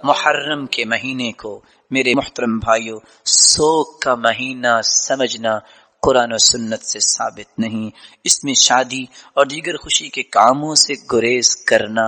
محرم کے مہینے کو میرے محترم بھائیوں سوگ کا مہینہ سمجھنا قرآن و سنت سے ثابت نہیں۔ اس میں شادی اور دیگر خوشی کے کاموں سے گریز کرنا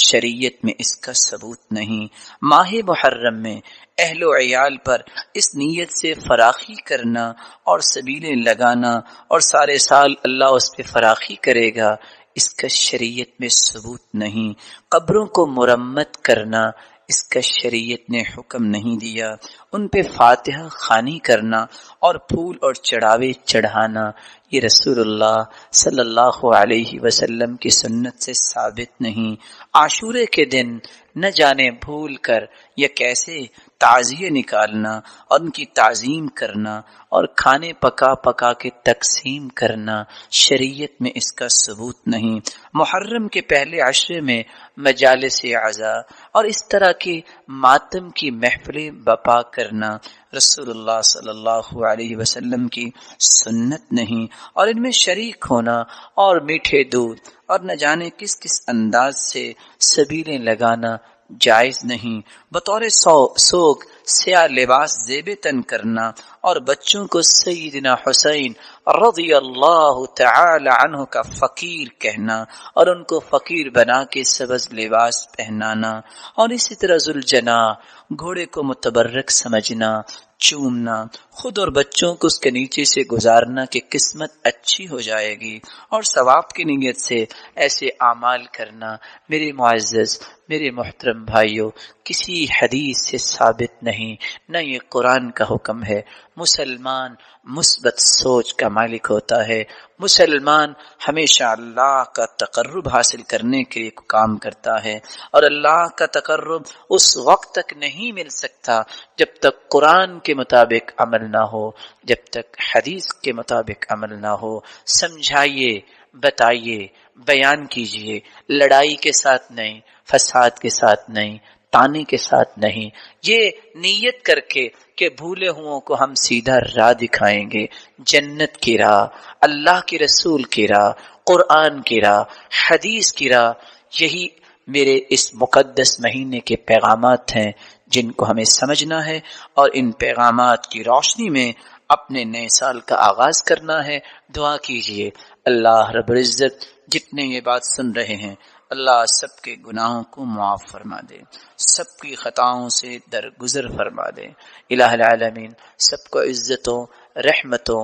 شریعت میں اس کا ثبوت نہیں۔ ماہ محرم میں اہل و عیال پر اس نیت سے فراخی کرنا اور سبیلیں لگانا اور سارے سال اللہ اس پہ فراخی کرے گا، اس کا شریعت میں ثبوت نہیں۔ قبروں کو مرمت کرنا، اس کا شریعت نے حکم نہیں دیا۔ ان پہ فاتحہ خوانی کرنا اور پھول اور چڑھاوے چڑھانا، یہ رسول اللہ صلی اللہ علیہ وسلم کی سنت سے ثابت نہیں۔ عاشورے کے دن نہ جانے بھول کر یا کیسے تعزیے نکالنا اور ان کی تعظیم کرنا اور کھانے پکا پکا کے تقسیم کرنا، شریعت میں اس کا ثبوت نہیں۔ محرم کے پہلے عشرے میں مجالس عزا اور اس طرح کے ماتم کی محفلیں بپا کرنا رسول اللہ صلی اللہ علیہ وسلم کی سنت نہیں، اور ان میں شریک ہونا اور میٹھے دودھ اور نہ جانے کس کس انداز سے سبیلیں لگانا جائز نہیں۔ بطور سوگ سیاہ لباس زیب تن کرنا اور بچوں کو سیدنا حسین رضی اللہ تعالی عنہ کا فقیر کہنا اور ان کو فقیر بنا کے سبز لباس پہنانا، اور اسی طرح ذوالجناح گھوڑے کو متبرک سمجھنا، چومنا، خود اور بچوں کو اس کے نیچے سے گزارنا کہ قسمت اچھی ہو جائے گی، اور ثواب کی نیت سے ایسے اعمال کرنا، میرے معزز میرے محترم بھائیوں، کسی حدیث سے ثابت نہیں، نہ یہ قرآن کا حکم ہے۔ مسلمان مثبت سوچ کا مالک ہوتا ہے، مسلمان ہمیشہ اللہ کا تقرب حاصل کرنے کے لیے کام کرتا ہے، اور اللہ کا تقرب اس وقت تک نہیں مل سکتا جب تک قرآن کے مطابق عمل نہ ہو، جب تک حدیث کے مطابق عمل نہ ہو۔ سمجھائیے، بتائیے، بیان کیجئے، لڑائی کے ساتھ نہیں، فساد کے ساتھ نہیں، تانے کے ساتھ نہیں، یہ نیت کر کے کہ بھولے ہوں کو ہم سیدھا راہ دکھائیں گے، جنت کی راہ، اللہ کے رسول کی راہ، قرآن کی راہ، حدیث کی راہ، یہی میرے اس مقدس مہینے کے پیغامات ہیں جن کو ہمیں سمجھنا ہے، اور ان پیغامات کی روشنی میں اپنے نئے سال کا آغاز کرنا ہے۔ دعا کیجئے اللہ رب العزت جتنے یہ بات سن رہے ہیں، اللہ سب کے گناہوں کو معاف فرما دے، سب کی خطاؤں سے درگزر فرما دے، الہ العالمین سب کو عزتوں، رحمتوں،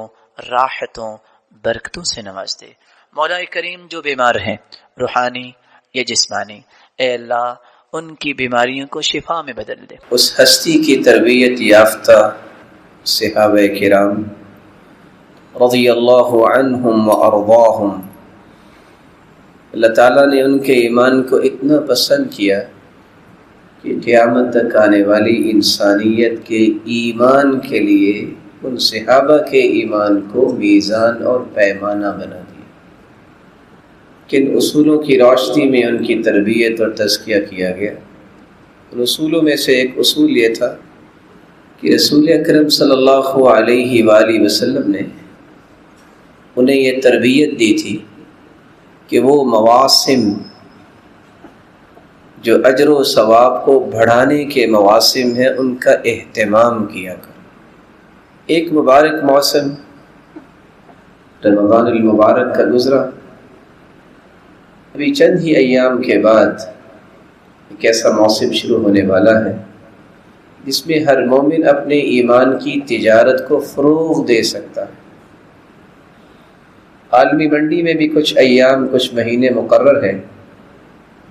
راحتوں، برکتوں سے نواز دے۔ مولا کریم جو بیمار ہیں روحانی یا جسمانی، اے اللہ ان کی بیماریوں کو شفا میں بدل دے۔ اس ہستی کی تربیت یافتہ صحابہ کرام رضی اللہ عنہم و ارضاہم، اللہ تعالیٰ نے ان کے ایمان کو اتنا پسند کیا کہ قیامت تک آنے والی انسانیت کے ایمان کے لیے ان صحابہ کے ایمان کو میزان اور پیمانہ بنا دیا۔ کن اصولوں کی روشنی میں ان کی تربیت اور تزکیہ کیا گیا؟ ان اصولوں میں سے ایک اصول یہ تھا کہ رسول اکرم صلی اللہ علیہ وآلہ وسلم نے انہیں یہ تربیت دی تھی کہ وہ مواسم جو اجر و ثواب کو بڑھانے کے مواسم ہیں ان کا اہتمام کیا کرو۔ ایک مبارک موسم رمضان المبارک کا گزرا، ابھی چند ہی ایام کے بعد ایک ایسا موسم شروع ہونے والا ہے جس میں ہر مومن اپنے ایمان کی تجارت کو فروغ دے سکتا ہے۔ عالمی منڈی میں بھی کچھ ایام، کچھ مہینے مقرر ہیں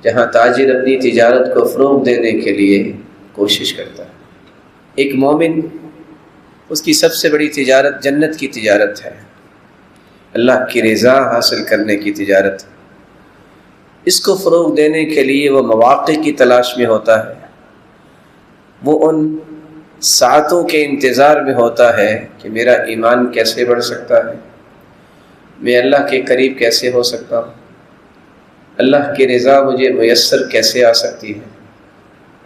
جہاں تاجر اپنی تجارت کو فروغ دینے کے لیے کوشش کرتا ہے۔ ایک مومن، اس کی سب سے بڑی تجارت جنت کی تجارت ہے، اللہ کی رضا حاصل کرنے کی تجارت۔ اس کو فروغ دینے کے لیے وہ مواقع کی تلاش میں ہوتا ہے، وہ ان ساعتوں کے انتظار میں ہوتا ہے کہ میرا ایمان کیسے بڑھ سکتا ہے، میں اللہ کے قریب کیسے ہو سکتا ہوں، اللہ کی رضا مجھے میسر کیسے آ سکتی ہے،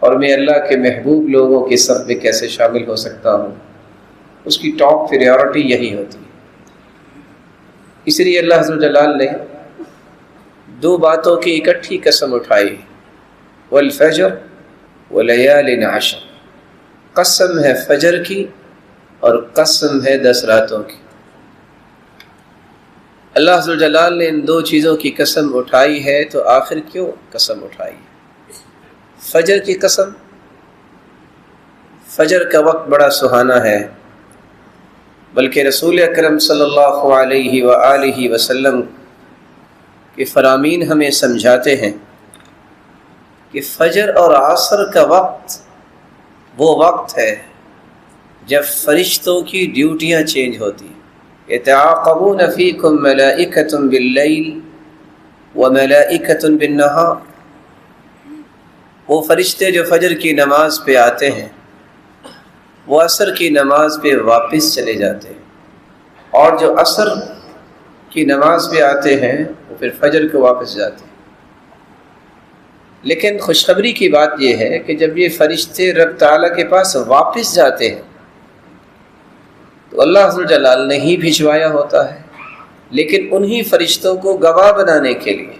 اور میں اللہ کے محبوب لوگوں کی صف میں کیسے شامل ہو سکتا ہوں۔ اس کی ٹاپ پریورٹی یہی ہوتی ہے۔ اس لیے اللہ عز و جلال نے دو باتوں کی اکٹھی قسم اٹھائی، والفجر ولیال عشر، قسم ہے فجر کی اور قسم ہے 10 راتوں کی۔ اللہ ذو الجلال نے ان 2 چیزوں کی قسم اٹھائی ہے، تو آخر کیوں قسم اٹھائی ہے؟ فجر کی قسم، فجر کا وقت بڑا سہانا ہے، بلکہ رسول اکرم صلی اللہ علیہ وآلہ وسلم کے فرامین ہمیں سمجھاتے ہیں کہ فجر اور عصر کا وقت وہ وقت ہے جب فرشتوں کی ڈیوٹیاں چینج ہوتی ہیں۔ یتعاقبون فیکم ملائکۃ باللیل وملائکۃ بالنہار، وہ فرشتے جو فجر کی نماز پہ آتے ہیں وہ عصر کی نماز پہ واپس چلے جاتے ہیں، اور جو عصر کی نماز پہ آتے ہیں وہ پھر فجر کو واپس جاتے ہیں۔ لیکن خوشخبری کی بات یہ ہے کہ جب یہ فرشتے رب تعالیٰ کے پاس واپس جاتے ہیں تو اللہ ذو الجلال نے ہی بھجوایا ہوتا ہے، لیکن انہی فرشتوں کو گواہ بنانے کے لیے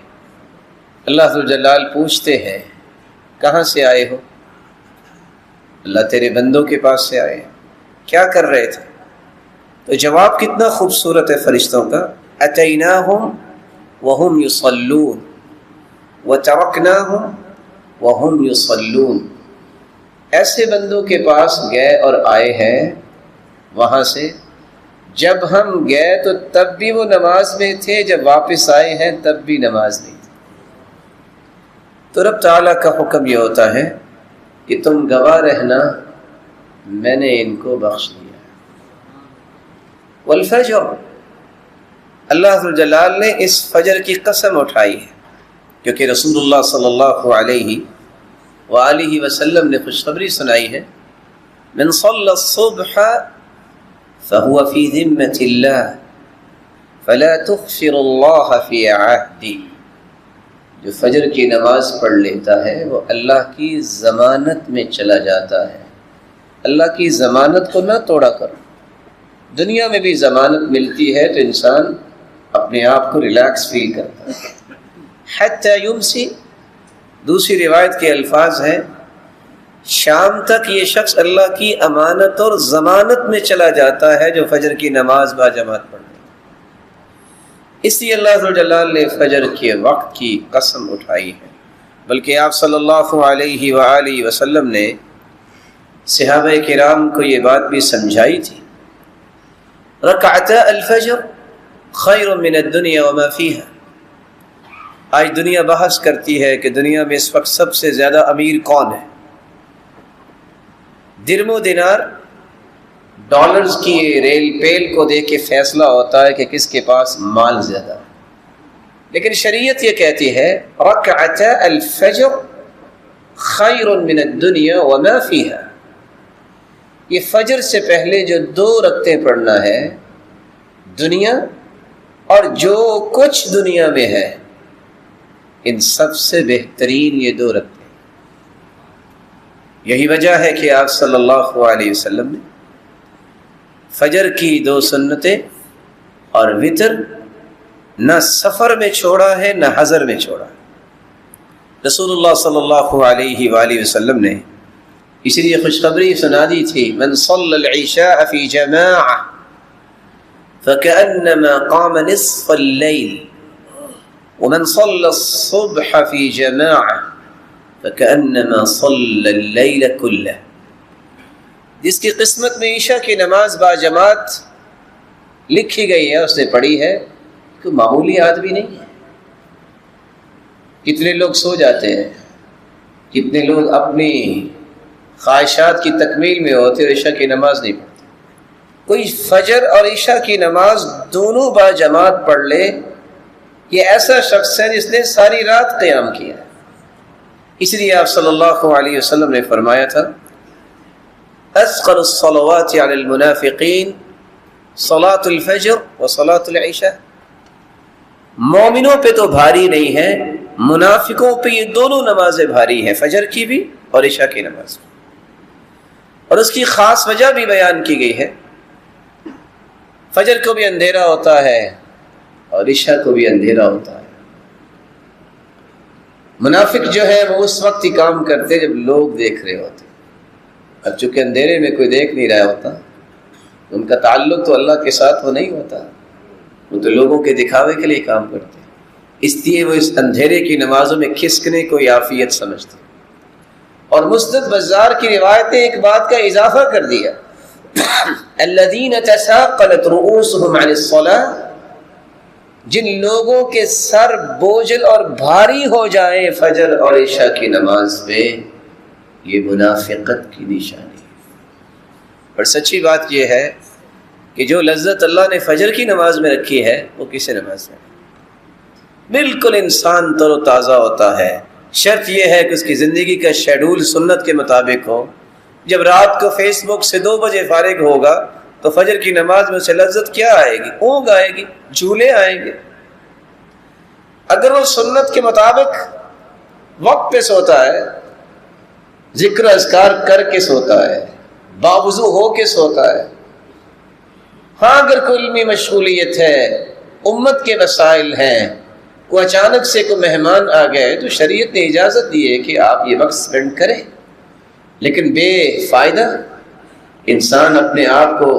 اللہ ذو الجلال پوچھتے ہیں کہاں سے آئے ہو؟ اللہ تیرے بندوں کے پاس سے آئے، کیا کر رہے تھے؟ تو جواب کتنا خوبصورت ہے فرشتوں کا، اتیناہم وہم یصلون وترکناہم وہم یصلون، ایسے بندوں کے پاس گئے اور آئے ہیں وہاں سے، جب ہم گئے تو تب بھی وہ نماز میں تھے، جب واپس آئے ہیں تب بھی نماز نہیں تھی۔ تو رب تعالیٰ کا حکم یہ ہوتا ہے کہ تم گواہ رہنا، میں نے ان کو بخش دیا۔ والفجر، اللہ ذو الجلال نے اس فجر کی قسم اٹھائی ہے کیونکہ رسول اللہ صلی اللہ علیہ وآلہ وسلم نے خوشخبری سنائی ہے، من صلی الصبح فهو في ذمة الله فلا تخفر الله في عهدي، جو فجر کی نماز پڑھ لیتا ہے وہ اللہ کی ضمانت میں چلا جاتا ہے۔ اللہ کی ضمانت کو نہ توڑا کرو۔ دنیا میں بھی ضمانت ملتی ہے تو انسان اپنے آپ کو ریلیکس فیل کرتا ہے۔ حتی یمسی، دوسری روایت کے الفاظ ہیں شام تک یہ شخص اللہ کی امانت اور ضمانت میں چلا جاتا ہے جو فجر کی نماز با جماعت پڑھتا ہے۔ اس لیے اللہ جلال نے فجر کے وقت کی قسم اٹھائی ہے، بلکہ آپ صلی اللہ علیہ وآلہ وسلم نے صحابہ کرام کو یہ بات بھی سمجھائی تھی، رکعتا الفجر خیر من الدنیا وما فیہا۔ آج دنیا بحث کرتی ہے کہ دنیا میں اس وقت سب سے زیادہ امیر کون ہے، درم و دینار ڈالرز کی ریل پیل کو دیکھ کے فیصلہ ہوتا ہے کہ کس کے پاس مال زیادہ ہے، لیکن شریعت یہ کہتی ہے رکعتا الفجر خیر من الدنیا وما فیہا، یہ فجر سے پہلے جو 2 رکعتیں پڑھنا ہے، دنیا اور جو کچھ دنیا میں ہے ان سب سے بہترین یہ 2 رکعتیں۔ یہی وجہ ہے کہ آپ صلی اللہ علیہ وسلم نے فجر کی 2 سنتیں اور وتر نہ سفر میں چھوڑا ہے نہ حضر میں چھوڑا ہے۔ رسول اللہ صلی اللہ علیہ وآلہ وسلم نے اس لیے خوشخبری سنا دی تھی، من صلی العشاء فی جماعہ فکأنما قام نصف اللیل ومن صلی الصبح فی جماعہ فکأنما صلی اللیل کلہ، جس کی قسمت میں عشاء کی نماز با جماعت لکھی گئی ہے اس نے پڑھی ہے، کوئی معمولی آدمی نہیں ہے۔ کتنے لوگ سو جاتے ہیں، کتنے لوگ اپنی خواہشات کی تکمیل میں ہوتے اور عشاء کی نماز نہیں پڑھتے۔ کوئی فجر اور عشاء کی نماز دونوں با جماعت پڑھ لے، یہ ایسا شخص ہے جس نے ساری رات قیام کیا ہے۔ اس لیے آپ صلی اللہ علیہ وسلم نے فرمایا تھا اثقل الصلوات علی المنافقین صلاۃ الفجر و صلاۃ العشاء، مومنوں پہ تو بھاری نہیں ہے، منافقوں پہ یہ دونوں نمازیں بھاری ہیں، فجر کی بھی اور عشاء کی نماز بھی۔ اور اس کی خاص وجہ بھی بیان کی گئی ہے، فجر کو بھی اندھیرا ہوتا ہے اور عشاء کو بھی اندھیرا ہوتا ہے۔ منافق جو ہے وہ اس وقت ہی کام کرتے جب لوگ دیکھ رہے ہوتے. اب چونکہ اندھیرے میں کوئی دیکھ نہیں رہا ہوتا، ان کا تعلق تو اللہ کے ساتھ وہ نہیں ہوتا، وہ تو لوگوں کے دکھاوے کے لیے کام کرتے. اس لیے وہ اس اندھیرے کی نمازوں میں کھسکنے کو عافیت سمجھتے. اور مسند بزار کی روایت نے ایک بات کا اضافہ کر دیا، الذین تثاقلت رؤوسهم عن الصلاة، جن لوگوں کے سر بوجھل اور بھاری ہو جائیں فجر اور عشاء کی نماز پہ، یہ منافقت کی نشانی ہے. اور سچی بات یہ ہے کہ جو لذت اللہ نے فجر کی نماز میں رکھی ہے وہ کسی نماز میں بالکل انسان تر و تازہ ہوتا ہے. شرط یہ ہے کہ اس کی زندگی کا شیڈول سنت کے مطابق ہو. جب رات کو فیس بک سے 2 بجے فارغ ہوگا تو فجر کی نماز میں اسے لذت کیا آئے گی؟ اونگ آئے گی، جھولے آئیں گے. اگر وہ سنت کے مطابق وقت پہ سوتا ہے، ذکر اذکار کر کے سوتا ہے، باوضو ہو کے سوتا ہے، ہاں اگر کوئی علمی مشغولیت ہے، امت کے مسائل ہیں، کوئی اچانک سے کوئی مہمان آ گئے، تو شریعت نے اجازت دی ہے کہ آپ یہ وقت سپینڈ کریں. لیکن بے فائدہ انسان اپنے آپ کو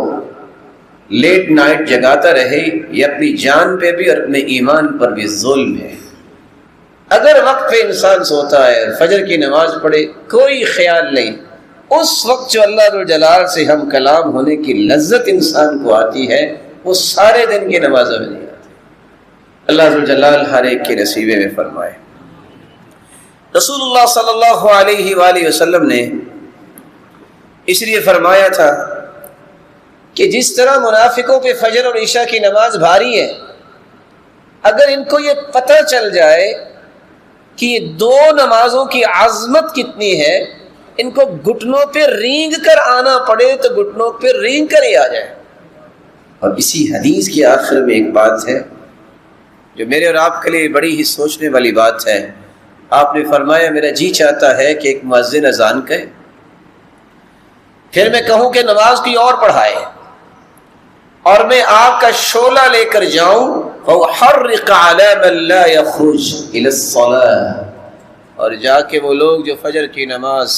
لیٹ نائٹ جگاتا رہے، یہ اپنی جان پہ بھی اور اپنے ایمان پر بھی ظلم ہے. اگر وقت پہ انسان سوتا ہے اور فجر کی نماز پڑھے، کوئی خیال نہیں، اس وقت جو اللہ ذو الجلال سے ہم کلام ہونے کی لذت انسان کو آتی ہے وہ سارے دن کی نمازوں میں نہیں آتی. اللہ ذو الجلال ہر ایک کے نصیبے میں فرمائے. رسول اللہ صلی اللہ علیہ وآلہ وسلم نے اس لیے فرمایا تھا کہ جس طرح منافقوں پہ فجر اور عشاء کی نماز بھاری ہے، اگر ان کو یہ پتہ چل جائے کہ یہ 2 نمازوں کی عظمت کتنی ہے، ان کو گھٹنوں پہ رینگ کر آنا پڑے تو گھٹنوں پہ رینگ کر ہی آ جائے. اور اسی حدیث کے آخر میں ایک بات ہے جو میرے اور آپ کے لیے بڑی ہی سوچنے والی بات ہے. آپ نے فرمایا میرا جی چاہتا ہے کہ ایک مؤذن اذان کہے، پھر میں کہوں کہ نماز کوئی اور پڑھائے، اور میں آگ کا شعلہ لے کر جاؤں فَأُحَرِّقَ عَلَى مَن لَا يَخْرُجْ إِلَى الصَّلَاةِ، اور جا کے وہ لوگ جو فجر کی نماز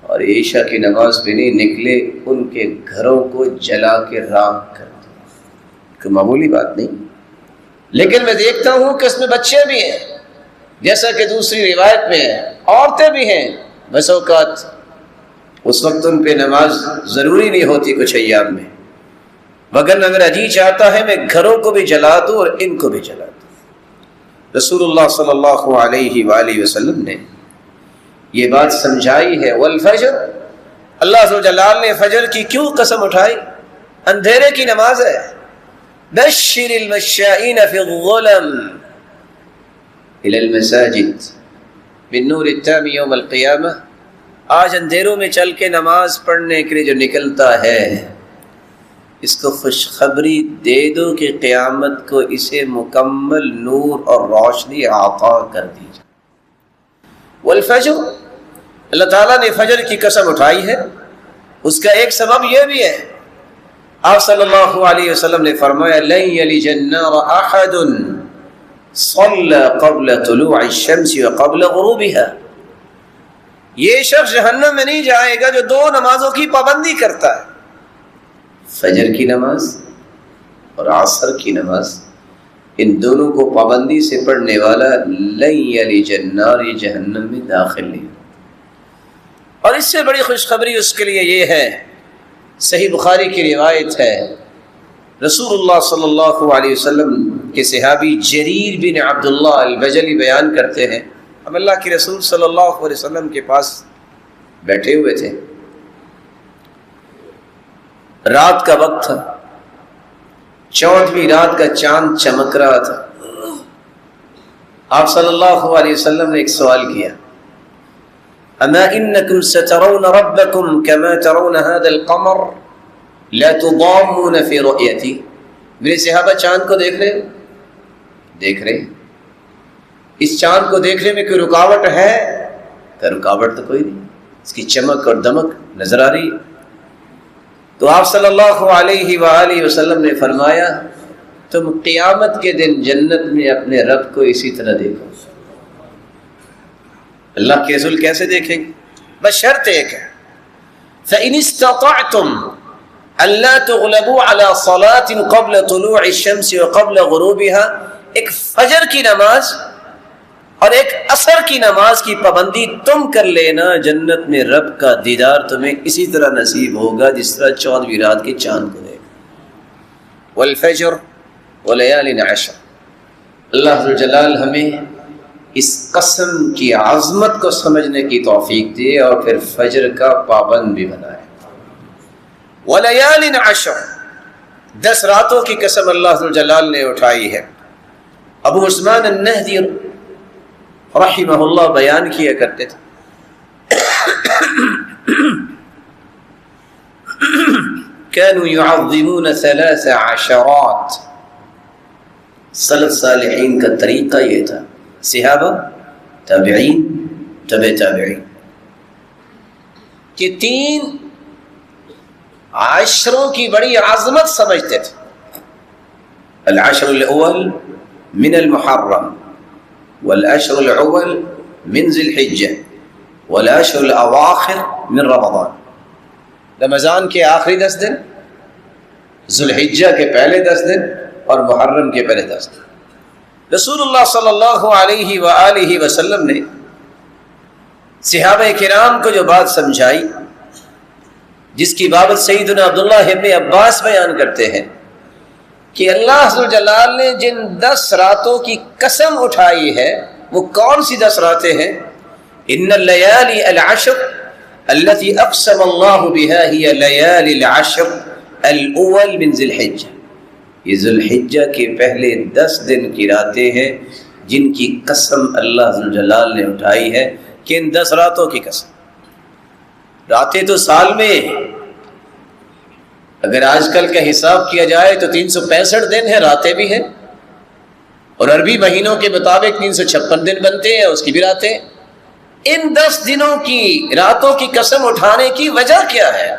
اور عشاء کی نماز پہ نہیں نکلے ان کے گھروں کو جلا کے راکھ کر دوں. کوئی معمولی بات نہیں. لیکن میں دیکھتا ہوں کہ اس میں بچے بھی ہیں، جیسا کہ دوسری روایت میں ہے، عورتیں بھی ہیں. بس اوقات اس وقت ان پہ نماز ضروری نہیں ہوتی کچھ ایام میں، مگر میرا جی چاہتا ہے میں گھروں کو بھی جلا دوں اور ان کو بھی جلا دوں. رسول اللہ صلی اللہ علیہ وآلہ وسلم نے یہ بات سمجھائی ہے. والفجر، اللہ عز و جلال نے فجر کی کیوں قسم اٹھائی؟ اندھیرے کی نماز ہے. بشر المشائین فی الظلم الی المساجد بالنور التام یوم القیامہ. آج اندھیروں میں چل کے نماز پڑھنے کے لیے جو نکلتا ہے، اس کو خوشخبری دے دو کہ قیامت کو اسے مکمل نور اور روشنی عطا کر دی جائے. والفجر، اللہ تعالیٰ نے فجر کی قسم اٹھائی ہے. اس کا ایک سبب یہ بھی ہے، آپ صلی اللہ علیہ وسلم نے فرمایا لن یلج النار احد صلی قبل طلوع الشمس وقبل غروبها. یہ شخص جہنم میں نہیں جائے گا جو 2 نمازوں کی پابندی کرتا ہے، فجر کی نماز اور عصر کی نماز. ان دونوں کو پابندی سے پڑھنے والا لن یلج النار، یہ جہنم میں داخل نہیں. اور اس سے بڑی خوشخبری اس کے لیے یہ ہے، صحیح بخاری کی روایت ہے، رسول اللہ صلی اللہ علیہ وسلم کے صحابی جریر بن عبداللہ البجلی بیان کرتے ہیں، ہم اللہ کے رسول صلی اللہ علیہ وسلم کے پاس بیٹھے ہوئے تھے، رات کا وقت تھا، 14ویں رات کا چاند چمک رہا تھا. آپ صلی اللہ علیہ وسلم نے ایک سوال کیا، اما انکم سترون ربکم کما ترون هذا القمر لا تضامون فی رؤیتی. میرے صحابہ چاند کو دیکھ رہے دیکھ رہے اس چاند کو دیکھنے میں کوئی رکاوٹ ہے؟ کہ رکاوٹ تو کوئی نہیں، اس کی چمک اور دمک نظر آ رہی ہے. تو آپ صلی اللہ علیہ وآلہ وسلم نے فرمایا تم قیامت کے دن جنت میں اپنے رب کو اسی طرح دیکھو. اللہ کے رسول کیسے دیکھیں گے؟ بس شرط ایک ہے، فَإِنِ اسْتَطَعْتُمْ أَلَّا تُغْلَبُوا عَلَى صَلَاةٍ قَبْلَ طُلُوعِ الشَّمْسِ وَقَبْلَ غُرُوبِهَا، ایک فجر کی نماز اور ایک عصر کی نماز کی پابندی تم کر لینا، جنت میں رب کا دیدار تمہیں اسی طرح نصیب ہوگا جس طرح 14ویں رات کے چاند کو دیکھا۔ والفجر وليال عشر، اللہ ذو الجلال ہمیں اس قسم کی عظمت کو سمجھنے کی توفیق دے اور پھر فجر کا پابند بھی بنائے۔ ولیال عشر، 10 راتوں کی قسم اللہ ذو الجلال نے اٹھائی ہے۔ ابو عثمان النہدی رحمہ اللہ بیان کیا کرتے تھے، كانوا يعظمون 13 عشرات، سلف صالحین کا طریقہ یہ تھا، صحابہ، تابعین، تبع تابعین، کہ 3 عشروں کی بڑی عظمت سمجھتے تھے۔ العشر الاول من المحرم، والعشر الاول من ذی الحجہ، والعشر الاواخر من رمضان، رمضان کے آخری 10 دن، ذو الحجہ کے پہلے 10 دن اور محرم کے پہلے 10 دن۔ رسول اللہ صلی اللہ علیہ وآلہ وسلم نے صحابہ کرام کو جو بات سمجھائی، جس کی بابت سیدنا عبداللہ ابن عباس بیان کرتے ہیں کہ اللہ عز و جلال نے جن 10 راتوں کی قسم اٹھائی ہے وہ کون سی 10 راتیں ہیں؟ ان اللیالی العشر التي اقسم اللہ بها هي لیالی العشر الاول من ذی الحجہ، یہ ذی الحجہ کے پہلے 10 دن کی راتیں ہیں جن کی قسم اللہ عز و جلال نے اٹھائی ہے۔ کہ ان 10 راتوں کی قسم، راتیں تو سال میں اگر آج کل کا حساب کیا جائے تو 365 دن ہیں، راتیں بھی ہیں، اور عربی مہینوں کے مطابق 356 دن بنتے ہیں، اس کی بھی راتیں۔ ان 10 دنوں کی راتوں کی قسم اٹھانے کی وجہ کیا ہے؟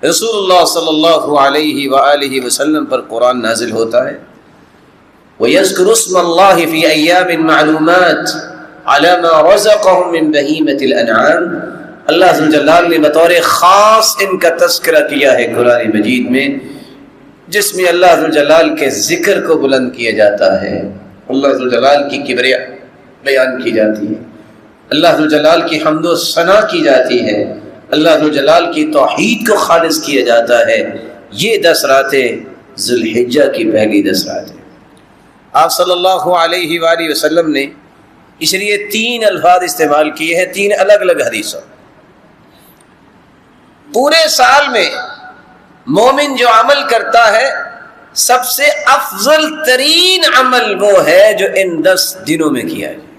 رسول اللہ صلی اللہ علیہ وآلہ وسلم پر قرآن نازل ہوتا ہے، وَيَذْكُرُ اسْمَ اللَّهِ فِي أَيَّامٍ مَعْلُومَاتٍ عَلَى مَا رَزَقَهُم مِّن بَهِيمَةِ الْأَنْعَامِ، اللہ عز و جلال نے بطور خاص ان کا تذکرہ کیا ہے قرآن مجید میں، جس میں اللہ عز و جلال کے ذکر کو بلند کیا جاتا ہے، اللہ عز و جلال کی کبریاء بیان کی جاتی ہے، اللہ عز و جلال کی حمد و ثنا کی جاتی ہے، اللہ عز و جلال کی توحید کو خالص کیا جاتا ہے۔ یہ 10 راتیں ذی الحجہ کی پہلی 10 راتیں۔ آپ صلی اللہ علیہ وآلہ وسلم نے اس لیے 3 الفاظ استعمال کیے ہیں 3 الگ الگ حدیثوں۔ پورے سال میں مومن جو عمل کرتا ہے سب سے افضل ترین عمل وہ ہے جو ان 10 دنوں میں کیا جائے۔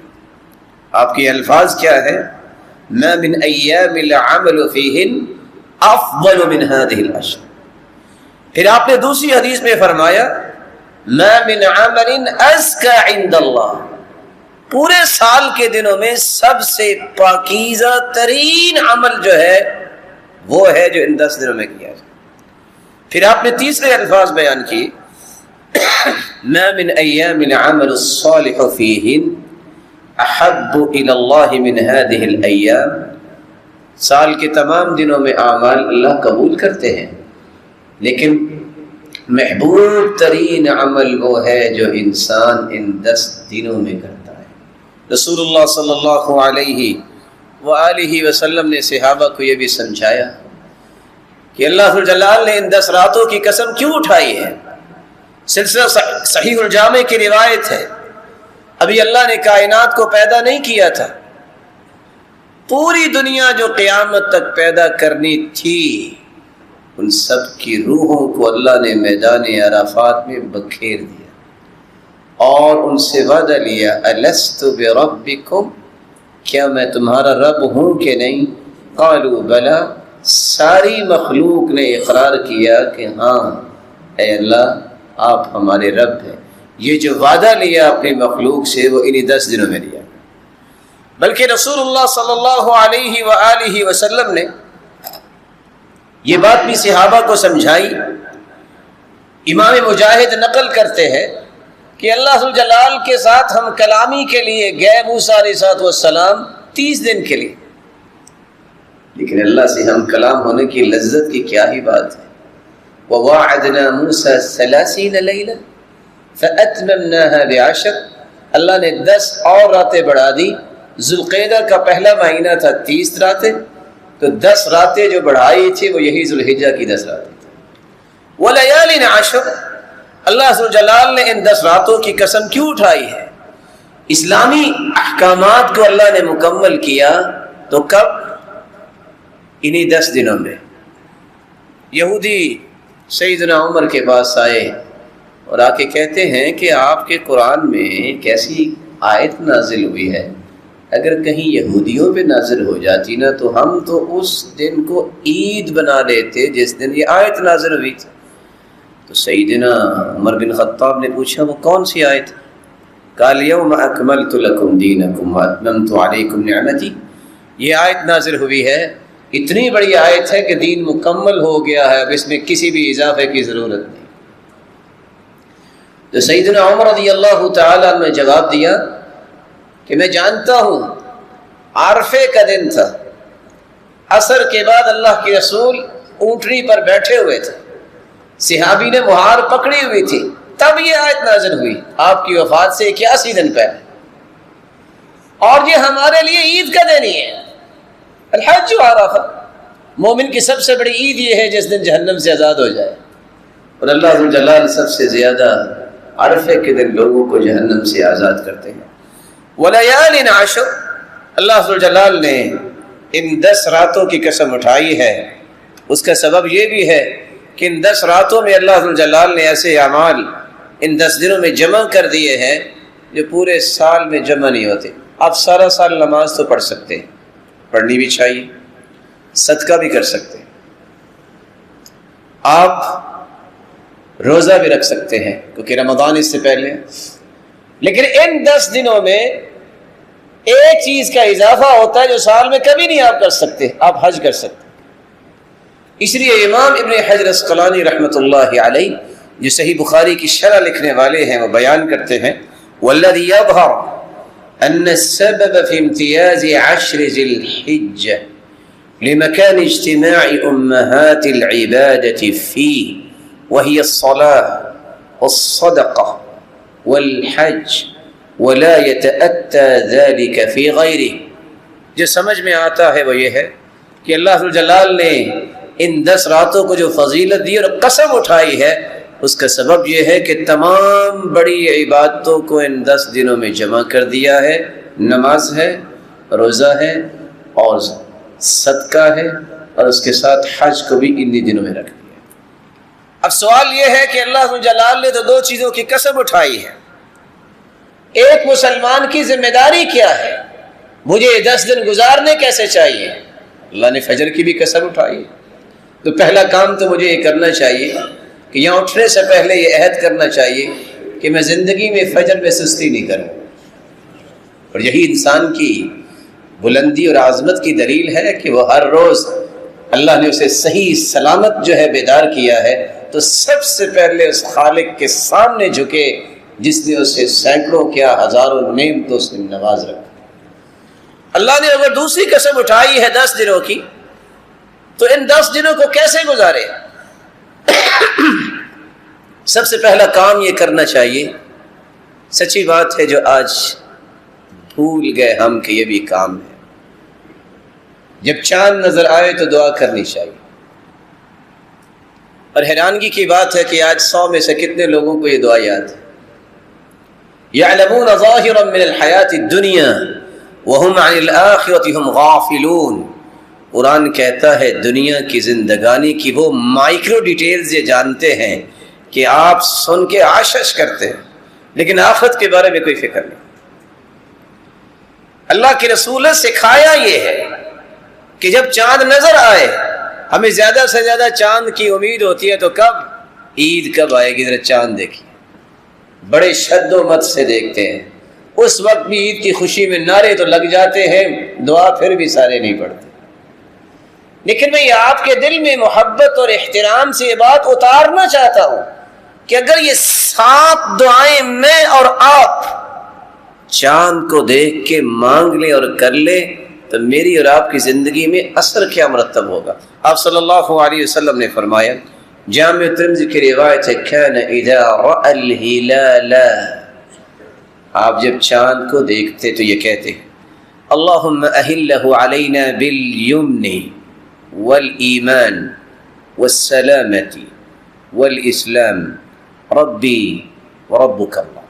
آپ کے الفاظ کیا ہے؟ ما من ایام العمل فیہن افضل من هذه الاشهر۔ پھر آپ نے دوسری حدیث میں فرمایا ما من عمل ازکى عند اللہ، پورے سال کے دنوں میں سب سے پاکیزہ ترین عمل جو ہے وہ ہے جو ان 10 دنوں میں کیا جائے۔ پھر آپ نے تیسرے الفاظ بیان کی ما من ایام العمل الصالح فیہن احب الی اللہ من هذه الایام، سال کے تمام دنوں میں اعمال اللہ قبول کرتے ہیں لیکن محبوب ترین عمل وہ ہے جو انسان ان 10 دنوں میں کرتا ہے۔ رسول اللہ صلی اللہ علیہ وآلہ وسلم نے صحابہ کو یہ بھی سمجھایا کہ اللہ جلال نے ان 10 راتوں کی قسم کیوں اٹھائی ہے۔ سلسلہ صحیح الجامع کی روایت ہے، ابھی اللہ نے کائنات کو پیدا نہیں کیا تھا، پوری دنیا جو قیامت تک پیدا کرنی تھی ان سب کی روحوں کو اللہ نے میدان عرفات میں بکھیر دیا اور ان سے وعدہ لیا الست بربکم، کیا میں تمہارا رب ہوں کہ نہیں؟ قالوا بلا، ساری مخلوق نے اقرار کیا کہ ہاں اے اللہ آپ ہمارے رب ہیں۔ یہ جو وعدہ لیا اپنی مخلوق سے وہ انہی 10 دنوں میں لیا، بلکہ رسول اللہ صلی اللہ علیہ وآلہ وسلم نے یہ بات بھی صحابہ کو سمجھائی۔ امام مجاہد نقل کرتے ہیں کہ اللہ جلال کے ساتھ ہم کلامی کے لیے گئے موسیٰ علیہ السلام 30 دن کے لیے. لیکن اللہ سے ہم کلام ہونے کی لذت کی کیا ہی بات ہے. وَوَاعَدْنَا مُوسَى 30 لَيْلًا فَأَتْمَمْنَاهَا ب10. اللہ نے 10 اور راتیں بڑھا دی. ذوالقعدہ کا پہلا مہینہ تھا 30 راتیں، تو 10 راتیں جو بڑھائی تھی وہ یہی ذوالحجہ کی 10 راتیں تھیں. وَلَيَالٍ عَشْرٍ. اللہ ذو جلال نے ان 10 راتوں کی قسم کیوں اٹھائی ہے؟ اسلامی احکامات کو اللہ نے مکمل کیا تو کب؟ انہی 10 دنوں میں. یہودی سیدنا عمر کے پاس آئے اور آ کے کہتے ہیں کہ آپ کے قرآن میں ایک ایسی آیت نازل ہوئی ہے، اگر کہیں یہودیوں پہ نازل ہو جاتی نا تو ہم تو اس دن کو عید بنا لیتے جس دن یہ آیت نازل ہوئی تھی. تو سیدنا عمر بن خطاب نے پوچھا وہ کون سی آیت؟ قال یوم اکملت لکم دینکم واتممت علیکم نعمتی. یہ آیت نازل ہوئی ہے، اتنی بڑی آیت ہے کہ دین مکمل ہو گیا ہے، اب اس میں کسی بھی اضافے کی ضرورت نہیں. تو سیدنا عمر رضی اللہ تعالیٰ نے جواب دیا کہ میں جانتا ہوں عرفے کا دن تھا، عصر کے بعد اللہ کے رسول اونٹنی پر بیٹھے ہوئے تھے، صحابی نے مہار پکڑی ہوئی تھی، تب یہ آیت نازل ہوئی آپ کی وفات سے 81 دن پہلے. اور یہ ہمارے لیے عید کا دن ہی ہے. الحج عرفہ، مومن کی سب سے بڑی عید یہ ہے جس دن جہنم سے آزاد ہو جائے. اور اللہ ذو جلال سب سے زیادہ عرفے کے دن لوگوں کو جہنم سے آزاد کرتے ہیں. وَلَيَالٍ عَشْرٍ. اللہ ذو جلال نے ان 10 راتوں کی قسم اٹھائی ہے. اس کا سبب یہ بھی ہے کہ ان 10 راتوں میں اللہ ذو جلال نے ایسے اعمال ان 10 دنوں میں جمع کر دیے ہیں جو پورے سال میں جمع نہیں ہوتے. آپ سارا سال نماز تو پڑھ سکتے ہیں، پڑھنی بھی چاہیے، صدقہ بھی کر سکتے ہیں، آپ روزہ بھی رکھ سکتے ہیں کیونکہ رمضان اس سے پہلے ہے. لیکن ان 10 دنوں میں ایک چیز کا اضافہ ہوتا ہے جو سال میں کبھی نہیں آپ کر سکتے، آپ حج کر سکتے. اس لیے امام ابن حجر اسقلانی رحمۃ اللہ علیہ جو صحیح بخاری کی شرح لکھنے والے ہیں وہ بیان کرتے ہیں والذی یظہر ان السبب في امتیاز 10 ذی الحجہ لمكان اجتماع امہات العبادة فيه وهي الصلاة والصدقة والحج ولا يتأتى ذلك في غيره. جو سمجھ میں آتا ہے وہ یہ ہے کہ اللہ ذو جلال نے ان 10 راتوں کو جو فضیلت دی اور قسم اٹھائی ہے اس کا سبب یہ ہے کہ تمام بڑی عبادتوں کو ان 10 دنوں میں جمع کر دیا ہے. نماز ہے، روزہ ہے اور صدقہ ہے، اور اس کے ساتھ حج کو بھی انہی دنوں میں رکھ دیا. اب سوال یہ ہے کہ اللہ ذو جلال نے تو 2 چیزوں کی قسم اٹھائی ہے. ایک مسلمان کی ذمہ داری کیا ہے؟ مجھے یہ 10 دن گزارنے کیسے چاہیے؟ اللہ نے فجر کی بھی قسم اٹھائی ہے. تو پہلا کام تو مجھے یہ کرنا چاہیے کہ یہاں اٹھنے سے پہلے یہ عہد کرنا چاہیے کہ میں زندگی میں فجر میں سستی نہیں کروں. اور یہی انسان کی بلندی اور عظمت کی دلیل ہے کہ وہ ہر روز اللہ نے اسے صحیح سلامت جو ہے بیدار کیا ہے تو سب سے پہلے اس خالق کے سامنے جھکے جس نے اسے سینکڑوں کیا ہزاروں نعمتوں سے نواز رکھا. اللہ نے اگر دوسری قسم اٹھائی ہے 10 دنوں کی تو ان 10 دنوں کو کیسے گزارے؟ سب سے پہلا کام یہ کرنا چاہیے، سچی بات ہے جو آج بھول گئے ہم کہ یہ بھی کام ہے. جب چاند نظر آئے تو دعا کرنی چاہیے. اور حیرانگی کی بات ہے کہ آج 100 میں سے کتنے لوگوں کو یہ دعا یاد ہے. یعلمون ظاہرا من الحیات الدنیا وهم عن الآخرة هم غافلون. قرآن کہتا ہے دنیا کی زندگانی کی وہ مائکرو ڈیٹیلز یہ جانتے ہیں کہ آپ سن کے آشش کرتے ہیں لیکن آخرت کے بارے میں کوئی فکر نہیں. اللہ کے رسول نے سکھایا یہ ہے کہ جب چاند نظر آئے، ہمیں زیادہ سے زیادہ چاند کی امید ہوتی ہے تو کب؟ عید کب آئے گی ذرا چاند دیکھیے. بڑے شد و مت سے دیکھتے ہیں، اس وقت بھی عید کی خوشی میں نعرے تو لگ جاتے ہیں، دعا پھر بھی سارے نہیں پڑھتے. لیکن میں یہ آپ کے دل میں محبت اور احترام سے یہ بات اتارنا چاہتا ہوں کہ اگر یہ 7 دعائیں میں اور آپ چاند کو دیکھ کے مانگ لیں اور کر لیں تو میری اور آپ کی زندگی میں اثر کیا مرتب ہوگا؟ آپ صلی اللہ علیہ وسلم نے فرمایا، جامع ترمذی کی روایت ہے، کان اذا رأى الہلال، آپ جب چاند کو دیکھتے تو یہ کہتے ہیں، اللہم اہلہ علینا بالیمن والایمان والسلامت والاسلام ربی وربک اللہ۔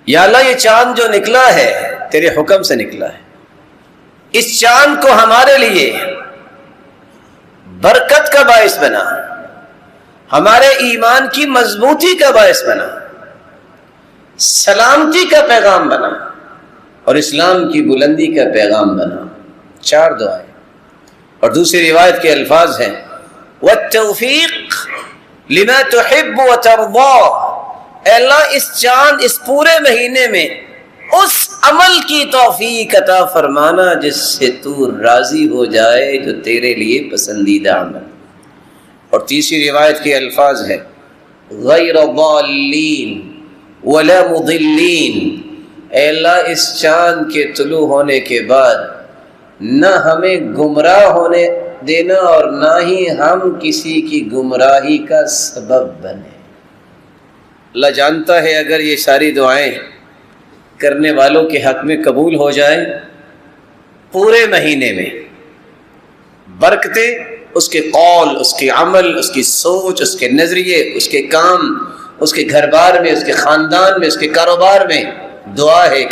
یا اللہ، یہ چاند جو نکلا ہے تیرے حکم سے نکلا ہے، اس چاند کو ہمارے لیے برکت کا باعث بنا، ہمارے ایمان کی مضبوطی کا باعث بنا، سلامتی کا پیغام بنا اور اسلام کی بلندی کا پیغام بنا۔ 4 دعائیں۔ اور دوسری روایت کے الفاظ ہیں، والتوفیق لما تحب وترضى، اے اللہ اس چاند، اس پورے مہینے میں اس عمل کی توفیق عطا فرمانا جس سے تو راضی ہو جائے، جو تیرے لیے پسندیدہ عمل۔ اور تیسری روایت کے الفاظ ہیں، غیر ضالین ولا مضلین، اے اللہ اس چاند کے طلوع ہونے کے بعد نہ ہمیں گمراہ ہونے دینا اور نہ ہی ہم کسی کی گمراہی کا سبب بنے۔ اللہ جانتا ہے اگر یہ ساری دعائیں کرنے والوں کے حق میں قبول ہو جائیں، پورے مہینے میں برکتیں اس کے قول، اس کے عمل، اس کی سوچ، اس کے نظریے، اس کے کام، اس کے گھر بار میں، اس کے خاندان میں، اس کے کاروبار میں۔ دعا ہے